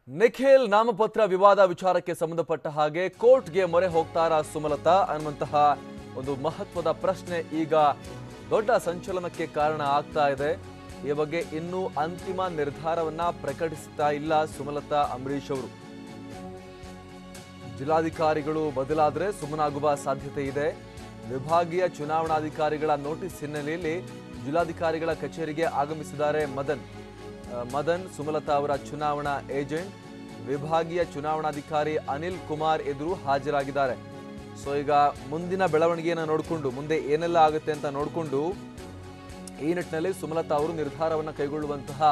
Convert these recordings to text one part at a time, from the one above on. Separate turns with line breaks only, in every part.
ನಿಖಿಲ್ ನಾಮಪತ್ರ ವಿವಾದ ವಿಚಾರಕ್ಕೆ ಸಂಬಂಧಪಟ್ಟ ಹಾಗೆ ಕೋರ್ಟ್ಗೆ ಮೊರೆ ಹೋಗ್ತಾರಾ ಸುಮಲತಾ ಅನ್ನುವಂತಹ ಒಂದು ಮಹತ್ವದ ಪ್ರಶ್ನೆ ಈಗ ದೊಡ್ಡ ಸಂಚಲನಕ್ಕೆ ಕಾರಣ ಆಗ್ತಾ ಇದೆ. ಈ ಬಗ್ಗೆ ಇನ್ನೂ ಅಂತಿಮ ನಿರ್ಧಾರವನ್ನ ಪ್ರಕಟಿಸ್ತಾ ಇಲ್ಲ ಸುಮಲತಾ ಅಂಬರೀಶ್ ಅವರು. ಜಿಲ್ಲಾಧಿಕಾರಿಗಳು ಬದಲಾದರೆ ಸುಮ್ಮನಾಗುವ ಸಾಧ್ಯತೆ ಇದೆ. ವಿಭಾಗೀಯ ಚುನಾವಣಾಧಿಕಾರಿಗಳ ನೋಟಿಸ್ ಹಿನ್ನೆಲೆಯಲ್ಲಿ ಜಿಲ್ಲಾಧಿಕಾರಿಗಳ ಕಚೇರಿಗೆ ಆಗಮಿಸಿದ್ದಾರೆ ಮದನ್ ಸುಮಲತಾ ಅವರ ಚುನಾವಣಾ ಏಜೆಂಟ್. ವಿಭಾಗೀಯ ಚುನಾವಣಾಧಿಕಾರಿ ಅನಿಲ್ ಕುಮಾರ್ ಎದುರು ಹಾಜರಾಗಿದ್ದಾರೆ. ಸೊ ಈಗ ಮುಂದಿನ ಬೆಳವಣಿಗೆಯನ್ನು ನೋಡಿಕೊಂಡು ಮುಂದೆ ಏನೆಲ್ಲ ಆಗುತ್ತೆ ಅಂತ ನೋಡಿಕೊಂಡು ಈ ನಿಟ್ಟಿನಲ್ಲಿ ಸುಮಲತಾ ಅವರು ನಿರ್ಧಾರವನ್ನು ಕೈಗೊಳ್ಳುವಂತಹ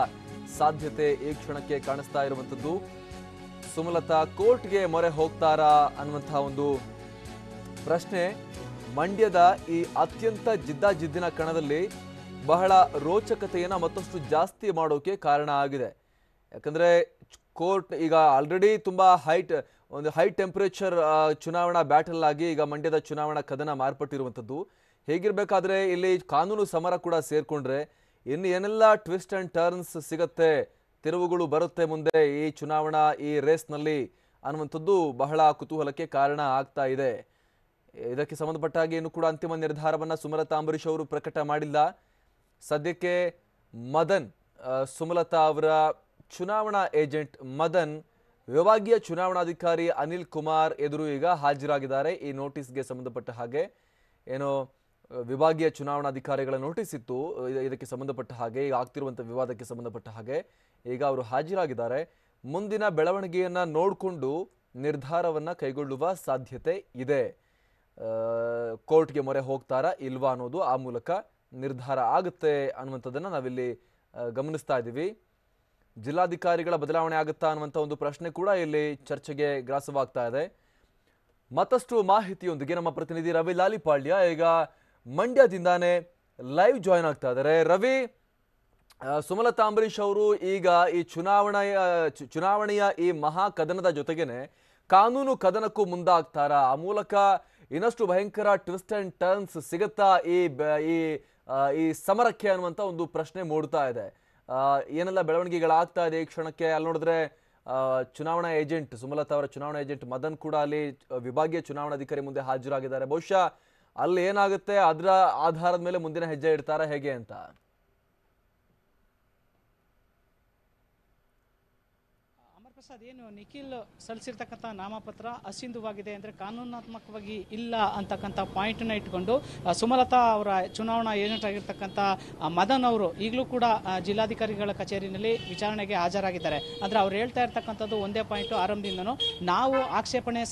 ಸಾಧ್ಯತೆ ಈ ಕ್ಷಣಕ್ಕೆ ಕಾಣಿಸ್ತಾ ಇರುವಂತದ್ದು. ಸುಮಲತಾ ಕೋರ್ಟ್ಗೆ ಮೊರೆ ಹೋಗ್ತಾರಾ ಅನ್ನುವಂತಹ ಒಂದು ಪ್ರಶ್ನೆ ಮಂಡ್ಯದ ಈ ಅತ್ಯಂತ ಜಿದ್ದಾಜಿದ್ದಿನ ಕಣದಲ್ಲಿ ಬಹಳ ರೋಚಕತೆಯನ್ನು ಮತ್ತಷ್ಟು ಜಾಸ್ತಿ ಮಾಡೋಕೆ ಕಾರಣ ಆಗಿದೆ. ಯಾಕಂದ್ರೆ ಕೋರ್ಟ್ ಈಗ ಆಲ್ರೆಡಿ ತುಂಬಾ ಒಂದು ಹೈ ಟೆಂಪರೇಚರ್ ಚುನಾವಣಾ ಬ್ಯಾಟಲ್ ಆಗಿ ಈಗ ಮಂಡ್ಯದ ಚುನಾವಣಾ ಕದನ ಮಾರ್ಪಟ್ಟಿರುವಂಥದ್ದು. ಹೇಗಿರ್ಬೇಕಾದ್ರೆ ಇಲ್ಲಿ ಕಾನೂನು ಸಮರ ಕೂಡ ಸೇರ್ಕೊಂಡ್ರೆ ಇನ್ನು ಏನೆಲ್ಲ ಟ್ವಿಸ್ಟ್ ಅಂಡ್ ಟರ್ನ್ಸ್ ಸಿಗತ್ತೆ, ತಿರುವುಗಳು ಬರುತ್ತೆ ಮುಂದೆ ಈ ಚುನಾವಣಾ ಈ ರೇಸ್ನಲ್ಲಿ ಅನ್ನುವಂಥದ್ದು ಬಹಳ ಕುತೂಹಲಕ್ಕೆ ಕಾರಣ ಆಗ್ತಾ ಇದೆ. ಇದಕ್ಕೆ ಸಂಬಂಧಪಟ್ಟ ಹಾಗೆ ಇನ್ನು ಕೂಡ ಅಂತಿಮ ನಿರ್ಧಾರವನ್ನು ಸುಮಲತಾ ಅಂಬರೀಶ್ ಅವರು ಪ್ರಕಟ ಮಾಡಿಲ್ಲ. ಸದ್ಯಕ್ಕೆ ಸುಮಲತಾ ಅವರ ಚುನಾವಣಾ ಏಜೆಂಟ್ ವಿಭಾಗೀಯ ಚುನಾವಣಾಧಿಕಾರಿ ಅನಿಲ್ ಕುಮಾರ್ ಎದುರು ಈಗ ಹಾಜರಾಗಿದ್ದಾರೆ. ಈ ನೋಟಿಸ್ಗೆ ಸಂಬಂಧಪಟ್ಟ ಹಾಗೆ ಏನೋ ವಿಭಾಗೀಯ ಚುನಾವಣಾಧಿಕಾರಿಗಳ ನೋಟಿಸ್ ಇತ್ತು, ಇದಕ್ಕೆ ಸಂಬಂಧಪಟ್ಟ ಹಾಗೆ ಈಗ ಆಗ್ತಿರುವಂತಹ ವಿವಾದಕ್ಕೆ ಸಂಬಂಧಪಟ್ಟ ಹಾಗೆ ಈಗ ಅವರು ಹಾಜರಾಗಿದ್ದಾರೆ. ಮುಂದಿನ ಬೆಳವಣಿಗೆಯನ್ನ ನೋಡಿಕೊಂಡು ನಿರ್ಧಾರವನ್ನ ಕೈಗೊಳ್ಳುವ ಸಾಧ್ಯತೆ ಇದೆ. ಕೋರ್ಟ್ಗೆ ಮೊರೆ ಹೋಗ್ತಾರಾ ಇಲ್ವಾ ಅನ್ನೋದು ಆ ಮೂಲಕ ನಿರ್ಧಾರ ಆಗುತ್ತೆ ಅನ್ನುವಂಥದ್ದನ್ನು ನಾವಿಲ್ಲಿ ಗಮನಿಸ್ತಾ ಇದ್ದೀವಿ. ಜಿಲ್ಲಾಧಿಕಾರಿಗಳ ಬದಲಾವಣೆ ಆಗುತ್ತಾ ಅನ್ನುವಂಥ ಒಂದು ಪ್ರಶ್ನೆ ಕೂಡ ಇಲ್ಲಿ ಚರ್ಚೆಗೆ ಗ್ರಾಸವಾಗ್ತಾ ಇದೆ. ಮತ್ತಷ್ಟು ಮಾಹಿತಿಯೊಂದಿಗೆ ನಮ್ಮ ಪ್ರತಿನಿಧಿ ರವಿ ಲಾಲಿಪಾಳ್ಯ ಈಗ ಮಂಡ್ಯದಿಂದಾನೇ ಲೈವ್ ಜಾಯ್ನ್ ಆಗ್ತಾ ಇದ್ದಾರೆ. ರವಿ, ಸುಮಲತಾ ಅಂಬರೀಶ್ ಅವರು ಈಗ ಈ ಚುನಾವಣೆಯ ಈ ಮಹಾ ಕದನದ ಜೊತೆಗೇನೆ ಕಾನೂನು ಕದನಕ್ಕೂ ಮುಂದಾಗ್ತಾರಾ? ಆ ಮೂಲಕ ಇನ್ನಷ್ಟು ಭಯಂಕರ ಟ್ವಿಸ್ಟ್ ಅಂಡ್ ಟರ್ನ್ಸ್ ಸಿಗುತ್ತಾ ಈ ಸಮರಕ್ಕೆ ಅನ್ನುವಂಥ ಒಂದು ಪ್ರಶ್ನೆ ಮೂಡ್ತಾ ಇದೆ. ಏನೆಲ್ಲ ಬೆಳವಣಿಗೆಗಳಾಗ್ತಾ ಇದೆ ಈ ಕ್ಷಣಕ್ಕೆ? ಅಲ್ಲಿ ನೋಡಿದ್ರೆ ಚುನಾವಣಾ ಏಜೆಂಟ್ ಸುಮಲತಾ ಅವರ ಚುನಾವಣಾ ಏಜೆಂಟ್ ಮದನ್ ಕೂಡ ಅಲ್ಲಿ ವಿಭಾಗೀಯ ಚುನಾವಣಾಧಿಕಾರಿ ಮುಂದೆ ಹಾಜರಾಗಿದ್ದಾರೆ. ಬಹುಶಃ ಅಲ್ಲಿ ಏನಾಗುತ್ತೆ ಅದರ ಆಧಾರದ ಮೇಲೆ ಮುಂದಿನ ಹೆಜ್ಜೆ ಇಡ್ತಾರಾ ಹೇಗೆ ಅಂತ?
ಏನು ನಿಖಿಲ್ ಸಲ್ಲಿಸಿರ್ತಕ್ಕಂಥ ನಾಮಪತ್ರ ಅಸಿಂಧುವಾಗಿದೆ ಅಂದರೆ ಕಾನೂನಾತ್ಮಕವಾಗಿ ಇಲ್ಲ ಅಂತಕ್ಕಂಥ ಪಾಯಿಂಟನ್ನ ಇಟ್ಕೊಂಡು ಸುಮಲತಾ ಅವರ ಚುನಾವಣಾ ಏಜೆಂಟ್ ಆಗಿರ್ತಕ್ಕಂಥ ಮದನ್ ಅವರು ಈಗಲೂ ಕೂಡ ಜಿಲ್ಲಾಧಿಕಾರಿಗಳ ಕಚೇರಿನಲ್ಲಿ ವಿಚಾರಣೆಗೆ ಹಾಜರಾಗಿದ್ದಾರೆ. ಅಂದರೆ ಅವ್ರು ಹೇಳ್ತಾ ಇರ್ತಕ್ಕಂಥದ್ದು ಒಂದೇ ಪಾಯಿಂಟು, ಆರಂಭದಿಂದನೂ ನಾವು ಆಕ್ಷೇಪಣೆ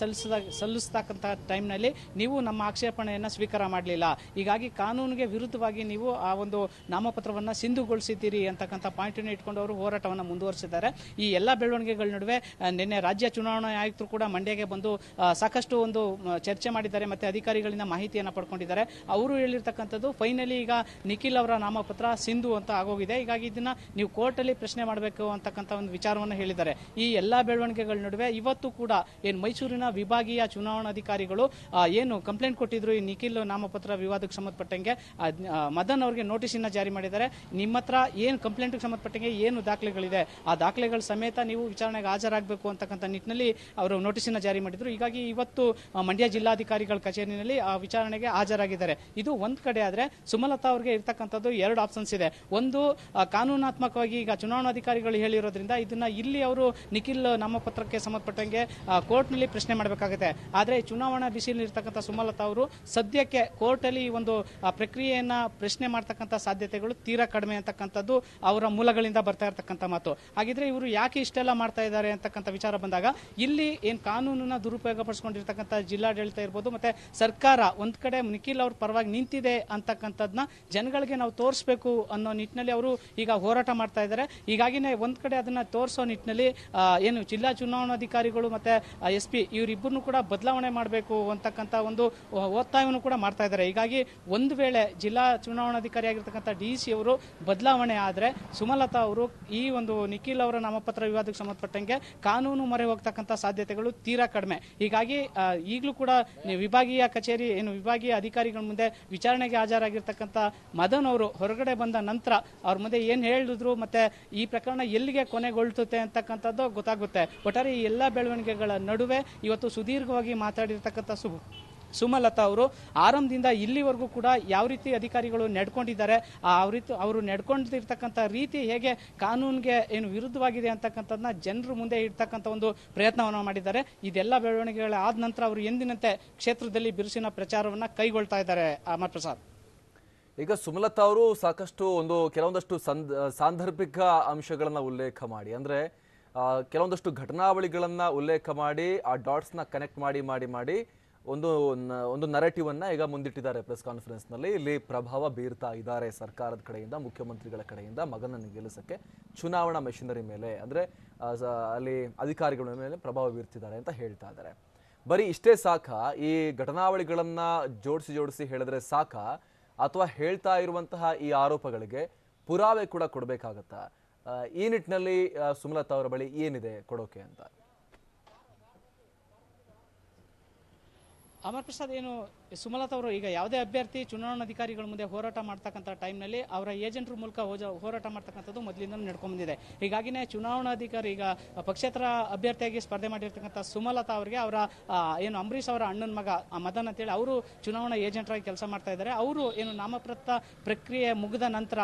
ಸಲ್ಲಿಸ್ತಕ್ಕಂಥ ಟೈಮ್ನಲ್ಲಿ ನೀವು ನಮ್ಮ ಆಕ್ಷೇಪಣೆಯನ್ನು ಸ್ವೀಕಾರ ಮಾಡಲಿಲ್ಲ, ಹೀಗಾಗಿ ಕಾನೂನಿಗೆ ವಿರುದ್ಧವಾಗಿ ನೀವು ಆ ಒಂದು ನಾಮಪತ್ರವನ್ನು ಸಿಂಧುಗೊಳಿಸಿದ್ದೀರಿ ಅಂತಕ್ಕಂಥ ಪಾಯಿಂಟನ್ನು ಇಟ್ಕೊಂಡು ಅವರು ಹೋರಾಟವನ್ನು ಮುಂದುವರಿಸಿದ್ದಾರೆ. ಈ ಎಲ್ಲ ಬೆಳವಣಿಗೆಗಳ ನಡುವೆ ನಿನ್ನೆ ರಾಜ್ಯ ಚುನಾವಣಾ ಆಯುಕ್ತರು ಕೂಡ ಮಂಡ್ಯಗೆ ಬಂದು ಸಾಕಷ್ಟು ಒಂದು ಚರ್ಚೆ ಮಾಡಿದ್ದಾರೆ ಮತ್ತು ಅಧಿಕಾರಿಗಳಿಂದ ಮಾಹಿತಿಯನ್ನು ಪಡ್ಕೊಂಡಿದ್ದಾರೆ. ಅವರು ಹೇಳಿರ್ತಕ್ಕಂಥದ್ದು ಫೈನಲಿ ಈಗ ನಿಖಿಲ್ ಅವರ ನಾಮಪತ್ರ ಸಿಂಧು ಅಂತ ಆಗೋಗಿದೆ, ಹೀಗಾಗಿ ಇದನ್ನ ನೀವು ಕೋರ್ಟಲ್ಲಿ ಪ್ರಶ್ನೆ ಮಾಡಬೇಕು ಅಂತಕ್ಕಂಥ ಒಂದು ವಿಚಾರವನ್ನು ಹೇಳಿದ್ದಾರೆ. ಈ ಎಲ್ಲ ಬೆಳವಣಿಗೆಗಳ ನಡುವೆ ಇವತ್ತು ಕೂಡ ಏನು ಮೈಸೂರಿನ ವಿಭಾಗೀಯ ಚುನಾವಣಾಧಿಕಾರಿಗಳು ಏನು ಕಂಪ್ಲೇಂಟ್ ಕೊಟ್ಟಿದ್ರು ಈ ನಿಖಿಲ್ ನಾಮಪತ್ರ ವಿವಾದಕ್ಕೆ ಸಂಬಂಧಪಟ್ಟಂಗೆ ಮದನ್ ಅವರಿಗೆ ನೋಟಿಸನ್ನ ಜಾರಿ ಮಾಡಿದ್ದಾರೆ. ನಿಮ್ಮ ಹತ್ರ ಏನು ಕಂಪ್ಲೇಂಟ್ಗೆ ಸಂಬಂಧಪಟ್ಟಂಗೆ ಏನು ದಾಖಲೆಗಳಿದೆ ಆ ದಾಖಲೆಗಳ ಸಮೇತ ನೀವು ವಿಚಾರಣೆಗೆ ಹಾಜರಾಗಬೇಕು ಅಂತಕ್ಕಂಥ ನಿಟ್ಟಿನಲ್ಲಿ ಅವರು ನೋಟಿಸನ್ನ ಜಾರಿ ಮಾಡಿದ್ರು. ಹೀಗಾಗಿ ಇವತ್ತು ಮಂಡ್ಯ ಜಿಲ್ಲಾಧಿಕಾರಿಗಳ ಕಚೇರಿನಲ್ಲಿ ಆ ವಿಚಾರಣೆಗೆ ಹಾಜರಾಗಿದ್ದಾರೆ. ಇದು ಒಂದ್ ಕಡೆ ಆದ್ರೆ ಸುಮಲತಾ ಅವರಿಗೆ ಇರ್ತಕ್ಕಂಥದ್ದು ಎರಡು ಆಪ್ಷನ್ಸ್ ಇದೆ. ಒಂದು, ಕಾನೂನಾತ್ಮಕವಾಗಿ ಈಗ ಚುನಾವಣಾಧಿಕಾರಿಗಳು ಹೇಳಿರೋದ್ರಿಂದ ಇದನ್ನ ಇಲ್ಲಿ ಅವರು ನಿಖಿಲ್ ನಾಮಪತ್ರಕ್ಕೆ ಸಂಬಂಧಪಟ್ಟಂಗೆ ಕೋರ್ಟ್ನಲ್ಲಿ ಪ್ರಶ್ನೆ ಮಾಡಬೇಕಾಗುತ್ತೆ. ಆದ್ರೆ ಚುನಾವಣಾ ಬಿಸಿಯಲ್ಲಿ ಇರ್ತಕ್ಕಂಥ ಸುಮಲತಾ ಅವರು ಸದ್ಯಕ್ಕೆ ಕೋರ್ಟಲ್ಲಿ ಒಂದು ಪ್ರಕ್ರಿಯೆಯನ್ನ ಪ್ರಶ್ನೆ ಮಾಡ್ತಕ್ಕಂಥ ಸಾಧ್ಯತೆಗಳು ತೀರಾ ಕಡಿಮೆ ಅಂತಕ್ಕಂಥದ್ದು ಅವರ ಮೂಲಗಳಿಂದ ಬರ್ತಾ ಇರ್ತಕ್ಕಂಥ ಮಾತು. ಹಾಗಿದ್ರೆ ಇವರು ಯಾಕೆ ಇಷ್ಟೆಲ್ಲ ಮಾಡ್ತಾ ಇದ್ದಾರೆ ಅಂತಕ್ಕಂಥ ವಿಚಾರ ಬಂದಾಗ ಇಲ್ಲಿ ಏನ್ ಕಾನೂನನ್ನ ದುರುಪಯೋಗ ಪಡಿಸ್ಕೊಂಡಿರ್ತಕ್ಕಂಥ ಜಿಲ್ಲಾಡಳಿತ ಇರ್ಬೋದು ಮತ್ತೆ ಸರ್ಕಾರ ಒಂದ್ ಕಡೆ ನಿಖಿಲ್ ಅವ್ರ ಪರವಾಗಿ ನಿಂತಿದೆ ಅಂತಕ್ಕಂಥದ್ನ ಜನಗಳಿಗೆ ನಾವು ತೋರಿಸಬೇಕು ಅನ್ನೋ ನಿಟ್ಟಿನಲ್ಲಿ ಅವರು ಈಗ ಹೋರಾಟ ಮಾಡ್ತಾ ಇದ್ದಾರೆ. ಹೀಗಾಗಿನೇ ಒಂದ್ ಕಡೆ ಅದನ್ನ ತೋರಿಸೋ ನಿಟ್ಟಿನಲ್ಲಿ ಏನು ಜಿಲ್ಲಾ ಚುನಾವಣಾಧಿಕಾರಿಗಳು ಮತ್ತೆ SP ಇವರಿಬ್ಬರನ್ನು ಕೂಡ ಬದಲಾವಣೆ ಮಾಡಬೇಕು ಅಂತಕ್ಕಂಥ ಒಂದು ಒತ್ತಾಯವನ್ನು ಕೂಡ ಮಾಡ್ತಾ ಇದ್ದಾರೆ. ಹೀಗಾಗಿ ಒಂದು ವೇಳೆ ಜಿಲ್ಲಾ ಚುನಾವಣಾಧಿಕಾರಿ ಆಗಿರ್ತಕ್ಕಂಥ DC ಅವರು ಬದಲಾವಣೆ ಆದ್ರೆ ಸುಮಲತಾ ಅವರು ಈ ಒಂದು ನಿಖಿಲ್ ಅವರ ನಾಮಪತ್ರ ವಿವಾದಕ್ಕೆ ಸಂಬಂಧಪಟ್ಟ ಸಂಬಂಧಪಟ್ಟಂಗೆ ಕಾನೂನು ಮೊರೆ ಹೋಗ್ತಕ್ಕಂಥ ಸಾಧ್ಯತೆಗಳು ತೀರಾ ಕಡಿಮೆ. ಹೀಗಾಗಿ ಈಗಲೂ ಕೂಡ ವಿಭಾಗೀಯ ಕಚೇರಿ ವಿಭಾಗೀಯ ಅಧಿಕಾರಿಗಳ ಮುಂದೆ ವಿಚಾರಣೆಗೆ ಹಾಜರಾಗಿರ್ತಕ್ಕಂಥ ಮದನ್ ಅವರು ಹೊರಗಡೆ ಬಂದ ನಂತರ ಅವ್ರ ಮುಂದೆ ಏನ್ ಹೇಳಿದ್ರು ಮತ್ತೆ ಈ ಪ್ರಕರಣ ಎಲ್ಲಿಗೆ ಕೊನೆಗೊಳ್ಳುತ್ತೆ ಅಂತಕ್ಕಂಥದ್ದು ಗೊತ್ತಾಗುತ್ತೆ. ಒಟ್ಟಾರೆ ಈ ಎಲ್ಲ ಬೆಳವಣಿಗೆಗಳ ನಡುವೆ ಇವತ್ತು ಸುದೀರ್ಘವಾಗಿ ಮಾತಾಡಿರ್ತಕ್ಕಂಥ ಸುಮಲತಾ ಅವರು ಆರಂಭದಿಂದ ಇಲ್ಲಿವರೆಗೂ ಕೂಡ ಯಾವ ರೀತಿ ಅಧಿಕಾರಿಗಳು ನಡ್ಕೊಂಡಿದ್ದಾರೆ, ಅವರು ನಡ್ಕೊಂಡಿರ್ತಕ್ಕಂಥ ರೀತಿ ಹೇಗೆ ಕಾನೂನಿಗೆ ವಿರುದ್ಧವಾಗಿದೆ ಅಂತಕ್ಕಂಥದ್ದನ್ನ ಜನರ ಮುಂದೆ ಇಡ್ತಕ್ಕಂಥ ಒಂದು ಪ್ರಯತ್ನವನ್ನು ಮಾಡಿದ್ದಾರೆ. ಇದೆಲ್ಲ ಬೆಳವಣಿಗೆಗಳ ಆದ ನಂತರ ಅವರು ಎಂದಿನಂತೆ ಕ್ಷೇತ್ರದಲ್ಲಿ ಬಿರುಸಿನ ಪ್ರಚಾರವನ್ನ ಕೈಗೊಳ್ತಾ ಇದ್ದಾರೆ. ಅಮರ್ ಪ್ರಸಾದ್,
ಈಗ ಸುಮಲತಾ ಅವರು ಸಾಕಷ್ಟು ಕೆಲವೊಂದಷ್ಟು ಸಾಂದರ್ಭಿಕ ಅಂಶಗಳನ್ನ ಉಲ್ಲೇಖ ಮಾಡಿ, ಅಂದ್ರೆ ಕೆಲವೊಂದಷ್ಟು ಘಟನಾವಳಿಗಳನ್ನ ಉಲ್ಲೇಖ ಮಾಡಿ ಆ ಡಾಟ್ಸ್ನ ಕನೆಕ್ಟ್ ಮಾಡಿ ಒಂದು ನರೇಟಿವ್ ಅನ್ನ ಈಗ ಮುಂದಿಟ್ಟಿದ್ದಾರೆ ಪ್ರೆಸ್ ಕಾನ್ಫರೆನ್ಸ್ ನಲ್ಲಿ. ಇಲ್ಲಿ ಪ್ರಭಾವ ಬೀರ್ತಾ ಇದ್ದಾರೆ ಸರ್ಕಾರದ ಕಡೆಯಿಂದ, ಮುಖ್ಯಮಂತ್ರಿಗಳ ಕಡೆಯಿಂದ ಮಗನನ್ನು ಗೆಲ್ಲಿಸಕ್ಕೆ ಚುನಾವಣಾ ಮೆಷಿನರಿ ಮೇಲೆ, ಅಂದ್ರೆ ಅಲ್ಲಿ ಅಧಿಕಾರಿಗಳ ಮೇಲೆ ಪ್ರಭಾವ ಬೀರ್ತಿದ್ದಾರೆ ಅಂತ ಹೇಳ್ತಾ ಇದ್ದಾರೆ. ಬರೀ ಇಷ್ಟೇ ಸಾಕಾ? ಈ ಘಟನಾವಳಿಗಳನ್ನ ಜೋಡಿಸಿ ಹೇಳಿದ್ರೆ ಸಾಕಾ, ಅಥವಾ ಹೇಳ್ತಾ ಇರುವಂತಹ ಈ ಆರೋಪಗಳಿಗೆ ಪುರಾವೆ ಕೂಡ ಕೊಡಬೇಕಾಗತ್ತಾ? ಈ ನಿಟ್ಟಿನಲ್ಲಿ ಸುಮಲತಾ ಅವರ ಬಳಿ ಏನಿದೆ ಕೊಡೋಕೆ ಅಂತ?
ಅಮರ್ ಪ್ರಸಾದ್, ಸುಮಲತಾ ಅವರು ಈಗ ಯಾವುದೇ ಅಭ್ಯರ್ಥಿ ಚುನಾವಣಾಧಿಕಾರಿಗಳ ಮುಂದೆ ಹೋರಾಟ ಮಾಡ್ತಕ್ಕಂಥ ಟೈಮ್ನಲ್ಲಿ ಅವರ ಏಜೆಂಟ್ರ ಮೂಲಕ ಹೋರಾಟ ಮಾಡ್ತಕ್ಕಂಥದ್ದು ಮೊದಲಿಂದ ನಡ್ಕೊಂಡು ಬಂದಿದೆ. ಹೀಗಾಗಿನೇ ಚುನಾವಣಾಧಿಕಾರಿ ಈಗ ಪಕ್ಷೇತರ ಅಭ್ಯರ್ಥಿಯಾಗಿ ಸ್ಪರ್ಧೆ ಮಾಡಿರ್ತಕ್ಕಂಥ ಸುಮಲತಾ ಅವರಿಗೆ ಅವರ ಅಂಬರೀಷ್ ಅವರ ಅಣ್ಣನ ಮಗ ಮದನ್ ಅಂತೇಳಿ ಅವರು ಚುನಾವಣಾ ಏಜೆಂಟ್ ಆಗಿ ಕೆಲಸ ಮಾಡ್ತಾ ಇದ್ದಾರೆ. ಅವರು ನಾಮಪತ್ರ ಪ್ರಕ್ರಿಯೆ ಮುಗಿದ ನಂತರ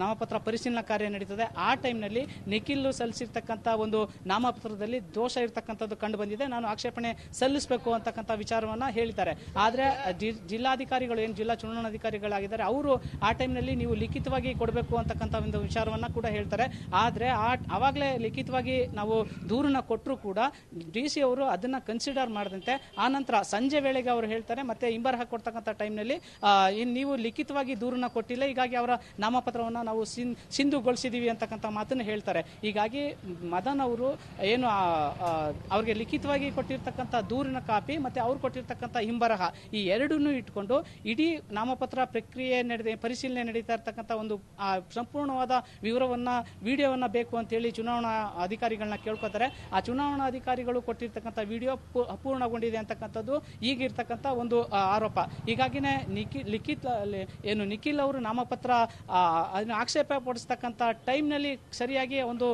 ನಾಮಪತ್ರ ಪರಿಶೀಲನಾ ಕಾರ್ಯ ನಡೀತದೆ, ಆ ಟೈಮ್ನಲ್ಲಿ ನಿಖಿಲ್ ಸಲ್ಲಿಸಿರ್ತಕ್ಕಂಥ ಒಂದು ನಾಮಪತ್ರದಲ್ಲಿ ದೋಷ ಇರ್ತಕ್ಕಂಥದ್ದು ಕಂಡು ಬಂದಿದೆ, ನಾನು ಆಕ್ಷೇಪಣೆ ಸಲ್ಲಿಸಬೇಕು ಅಂತಕ್ಕಂಥ ವಿಚಾರವನ್ನ ಹೇಳಿದ್ದಾರೆ. ಆದ್ರೆ ಜಿಲ್ಲಾಧಿಕಾರಿಗಳು ಜಿಲ್ಲಾ ಚುನಾವಣಾಧಿಕಾರಿಗಳಾಗಿದ್ದಾರೆ, ಅವರು ಆ ಟೈಮ್ನಲ್ಲಿ ನೀವು ಲಿಖಿತವಾಗಿ ಕೊಡಬೇಕು ಅಂತಕ್ಕಂಥ ಒಂದು ವಿಚಾರವನ್ನ ಕೂಡ ಹೇಳ್ತಾರೆ. ಆದ್ರೆ ಅವಾಗಲೇ ಲಿಖಿತವಾಗಿ ನಾವು ದೂರನ್ನ ಕೊಟ್ಟರು ಕೂಡ DC ಅವರು ಅದನ್ನ ಕನ್ಸಿಡರ್ ಮಾಡದಂತೆ ಆ ನಂತರ ಸಂಜೆ ವೇಳೆಗೆ ಅವರು ಹೇಳ್ತಾರೆ ಮತ್ತೆ ಹಿಂಬರಹ ಕೊಡ್ತಕ್ಕಂಥ ಟೈಮ್ನಲ್ಲಿ ನೀವು ಲಿಖಿತವಾಗಿ ದೂರನ್ನ ಕೊಟ್ಟಿಲ್ಲ, ಹೀಗಾಗಿ ಅವರ ನಾಮಪತ್ರವನ್ನ ನಾವು ಸಿಂಧುಗೊಳಿಸಿದೀವಿ ಅಂತಕ್ಕಂಥ ಮಾತನ್ನು ಹೇಳ್ತಾರೆ. ಹೀಗಾಗಿ ಮದನ್ ಅವರು ಅವ್ರಿಗೆ ಲಿಖಿತವಾಗಿ ಕೊಟ್ಟಿರ್ತಕ್ಕಂಥ ದೂರಿನ ಕಾಪಿ ಮತ್ತೆ ಅವ್ರು ಕೊಟ್ಟಿರ್ತಕ್ಕಂಥ ಹಿಂಬರಹ ಈ ಎರಡನ್ನೂ ಇಟ್ಕೊಂಡು ಇಡೀ ನಾಮಪತ್ರ ಪ್ರಕ್ರಿಯೆ ಪರಿಶೀಲನೆ ನಡೀತಾ ಇರ್ತಕ್ಕಂಥ ಒಂದು ಸಂಪೂರ್ಣವಾದ ವಿಡಿಯೋವನ್ನ ಬೇಕು ಅಂತ ಹೇಳಿ ಚುನಾವಣಾ ಅಧಿಕಾರಿಗಳನ್ನ ಕೇಳ್ಕೊತಾರೆ. ಆ ಚುನಾವಣಾ ಅಧಿಕಾರಿಗಳು ಕೊಟ್ಟಿರ್ತಕ್ಕಂಥ ವಿಡಿಯೋ ಅಪೂರ್ಣಗೊಂಡಿದೆ ಅಂತಕ್ಕಂಥದ್ದು ಈಗಿರ್ತಕ್ಕಂಥ ಒಂದು ಆರೋಪ. ಹೀಗಾಗಿನೇ ನಿಖಿಲ್ ಅವರು ನಾಮಪತ್ರ ಆಕ್ಷೇಪ ಪಡಿಸ್ತಕ್ಕಂಥ ಟೈಮ್ನಲ್ಲಿ ಸರಿಯಾಗಿ ಒಂದು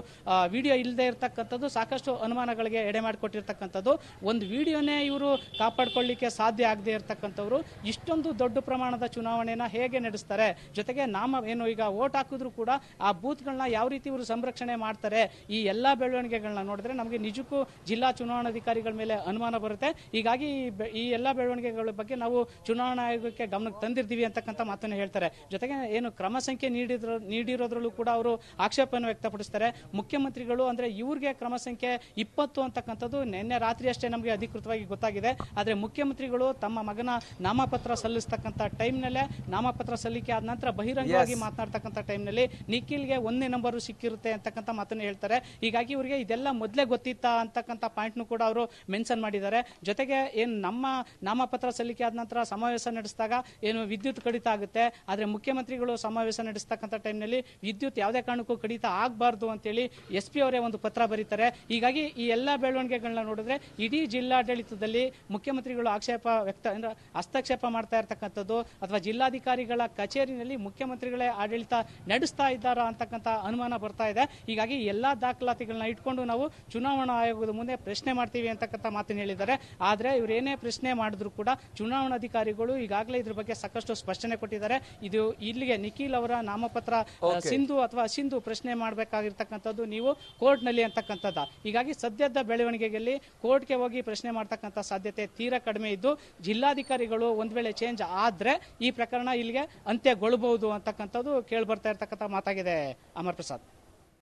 ವಿಡಿಯೋ ಇಲ್ಲದೆ ಇರತಕ್ಕಂಥದ್ದು ಸಾಕಷ್ಟು ಅನುಮಾನಗಳಿಗೆ ಎಡೆ ಮಾಡಿಕೊಟ್ಟಿರ್ತಕ್ಕಂಥದ್ದು. ಒಂದು ವಿಡಿಯೋನೇ ಇವರು ಕಾಪಾಡ್ಕೊಳ್ಳಿಕ್ಕೆ ಸಾಧ್ಯ ಆಗದೆ ಇರತಕ್ಕಂಥವ್ರು ಇಷ್ಟೊಂದು ದೊಡ್ಡ ಪ್ರಮಾಣದ ಚುನಾವಣೆನ ಹೇಗೆ ನಡೆಸ್ತಾರೆ? ಜೊತೆಗೆ ಈಗ ವೋಟ್ ಹಾಕಿದ್ರು ಕೂಡ ಆ ಬೂತ್ಗಳನ್ನ ಯಾವ ರೀತಿ ಇವರು ಸಂರಕ್ಷಣೆ ಮಾಡ್ತಾರೆ? ಈ ಎಲ್ಲಾ ಬೆಳವಣಿಗೆಗಳನ್ನ ನೋಡಿದ್ರೆ ನಮಗೆ ನಿಜಕ್ಕೂ ಜಿಲ್ಲಾ ಚುನಾವಣಾಧಿಕಾರಿಗಳ ಮೇಲೆ ಅನುಮಾನ ಬರುತ್ತೆ. ಹೀಗಾಗಿ ಈ ಎಲ್ಲಾ ಬೆಳವಣಿಗೆಗಳ ಬಗ್ಗೆ ನಾವು ಚುನಾವಣಾ ಆಯೋಗಕ್ಕೆ ಗಮನಕ್ಕೆ ತಂದಿರ್ತೀವಿ ಅಂತಕ್ಕಂಥ ಮಾತನ್ನು ಹೇಳ್ತಾರೆ. ಜೊತೆಗೆ ಕ್ರಮ ಸಂಖ್ಯೆ ನೀಡಿರೋದ್ರಲ್ಲೂ ಕೂಡ ಅವರು ಆಕ್ಷೇಪವನ್ನು ವ್ಯಕ್ತಪಡಿಸ್ತಾರೆ. ಮುಖ್ಯಮಂತ್ರಿಗಳು ಅಂದ್ರೆ ಇವ್ರಿಗೆ ಕ್ರಮ ಸಂಖ್ಯೆ 20 ಅಂತಕ್ಕಂಥದ್ದು ನಿನ್ನೆ ರಾತ್ರಿ ಅಷ್ಟೇ ನಮಗೆ ಅಧಿಕೃತವಾಗಿ ಗೊತ್ತಾಗಿದೆ. ಆದ್ರೆ ಮುಖ್ಯಮಂತ್ರಿಗಳು ತಮ್ಮ ಮಗನ ನಾಮಪತ್ರ ಸಲ್ಲಿಸ್ತಕ್ಕಂಥ ಟೈಮ್ನಲ್ಲೇ ನಾಮಪತ್ರ ಸಲ್ಲಿಕೆ ಆದ ನಂತರ ಬಹಿರಂಗವಾಗಿ ಮಾತನಾಡ್ತಕ್ಕಂಥ ಟೈಮ್ನಲ್ಲಿ ನಿಖಿಲ್ಗೆ 1ನೇ ನಂಬರ್ ಸಿಕ್ಕಿರುತ್ತೆ ಅಂತಕ್ಕಂಥ ಮಾತನ್ನು ಹೇಳ್ತಾರೆ. ಹೀಗಾಗಿ ಇವರಿಗೆ ಇದೆಲ್ಲ ಮೊದಲೇ ಗೊತ್ತಿತ್ತಾ ಅಂತಕ್ಕಂಥ ಪಾಯಿಂಟ್ನು ಕೂಡ ಅವರು ಮೆನ್ಷನ್ ಮಾಡಿದ್ದಾರೆ. ಜೊತೆಗೆ ನಮ್ಮ ನಾಮಪತ್ರ ಸಲ್ಲಿಕೆ ಆದ ನಂತರ ಸಮಾವೇಶ ನಡೆಸಿದಾಗ ವಿದ್ಯುತ್ ಕಡಿತ ಆಗುತ್ತೆ, ಆದ್ರೆ ಮುಖ್ಯಮಂತ್ರಿಗಳು ಸಮಾವೇಶ ನಡೆಸ್ತಕ್ಕಂಥ ಟೈಮ್ನಲ್ಲಿ ವಿದ್ಯುತ್ ಯಾವುದೇ ಕಾರಣಕ್ಕೂ ಕಡಿತ ಆಗಬಾರ್ದು ಅಂತೇಳಿ SP ಅವರೇ ಒಂದು ಪತ್ರ ಬರೀತಾರೆ. ಹೀಗಾಗಿ ಈ ಎಲ್ಲ ಬೆಳವಣಿಗೆಗಳನ್ನ ನೋಡಿದ್ರೆ ಇಡೀ ಜಿಲ್ಲಾಡಳಿತದಲ್ಲಿ ಮುಖ್ಯಮಂತ್ರಿಗಳು ಹಸ್ತಕ್ಷೇಪ ಮಾಡ್ತಾ ಇರ್ತಕ್ಕಂಥದ್ದು ಅಥವಾ ಜಿಲ್ಲಾಧಿಕಾರಿಗಳ ಕಚೇರಿನಲ್ಲಿ ಮುಖ್ಯಮಂತ್ರಿಗಳೇ ಆಡಳಿತ ನಡೆಸ್ತಾ ಇದ್ದಾರಾ ಅಂತಕ್ಕಂಥ ಅನುಮಾನ ಬರ್ತಾ ಇದೆ. ಹೀಗಾಗಿ ಎಲ್ಲಾ ದಾಖಲಾತಿಗಳನ್ನ ಇಟ್ಕೊಂಡು ನಾವು ಚುನಾವಣಾ ಆಯೋಗದ ಮುಂದೆ ಪ್ರಶ್ನೆ ಮಾಡ್ತೀವಿ ಅಂತಕ್ಕಂಥ ಮಾತನ್ನು ಹೇಳಿದ್ದಾರೆ. ಆದ್ರೆ ಇವರೇನೇ ಪ್ರಶ್ನೆ ಮಾಡಿದ್ರು ಕೂಡ ಚುನಾವಣಾಧಿಕಾರಿಗಳು ಈಗಾಗಲೇ ಇದ್ರ ಬಗ್ಗೆ ಸಾಕಷ್ಟು ಸ್ಪಷ್ಟನೆ ಕೊಟ್ಟಿದ್ದಾರೆ. ಇದು ಇಲ್ಲಿಗೆ ನಿಖಿಲ್ ಅವರ ನಾಮಪತ್ರ ಸಿಂಧು ಅಥವಾ ಅಸಿಂಧು ಪ್ರಶ್ನೆ ಮಾಡಬೇಕಾಗಿರ್ತಕ್ಕಂಥದ್ದು ನೀವು ಕೋರ್ಟ್ ನಲ್ಲಿ ಅಂತಕ್ಕಂಥದ್ದ. ಹೀಗಾಗಿ ಸದ್ಯದ ಬೆಳವಣಿಗೆಯಲ್ಲಿ ಕೋರ್ಟ್ಗೆ ಹೋಗಿ ಪ್ರಶ್ನೆ ಮಾಡ್ತಕ್ಕಂಥ ಸಾಧ್ಯತೆ ತೀರಾ ಕಡಿಮೆ ಇದ್ದು, ಜಿಲ್ಲಾಧಿಕಾರಿಗಳು ಒಂದ್ ವೇಳೆ ಚೇಂಜ್ ಆದ್ರೆ ಈ ಪ್ರಕರಣ ಇಲ್ಲಿಗೆ ಅಂತ್ಯಗೊಳ್ಳಬಹುದು ಅಂತಕ್ಕಂಥದ್ದು ಕೇಳಿ ಬರ್ತಾ ಇರ್ತಕ್ಕಂಥ ಮಾತಾಗಿದೆ. ಅಮರ್ ಪ್ರಸಾದ್.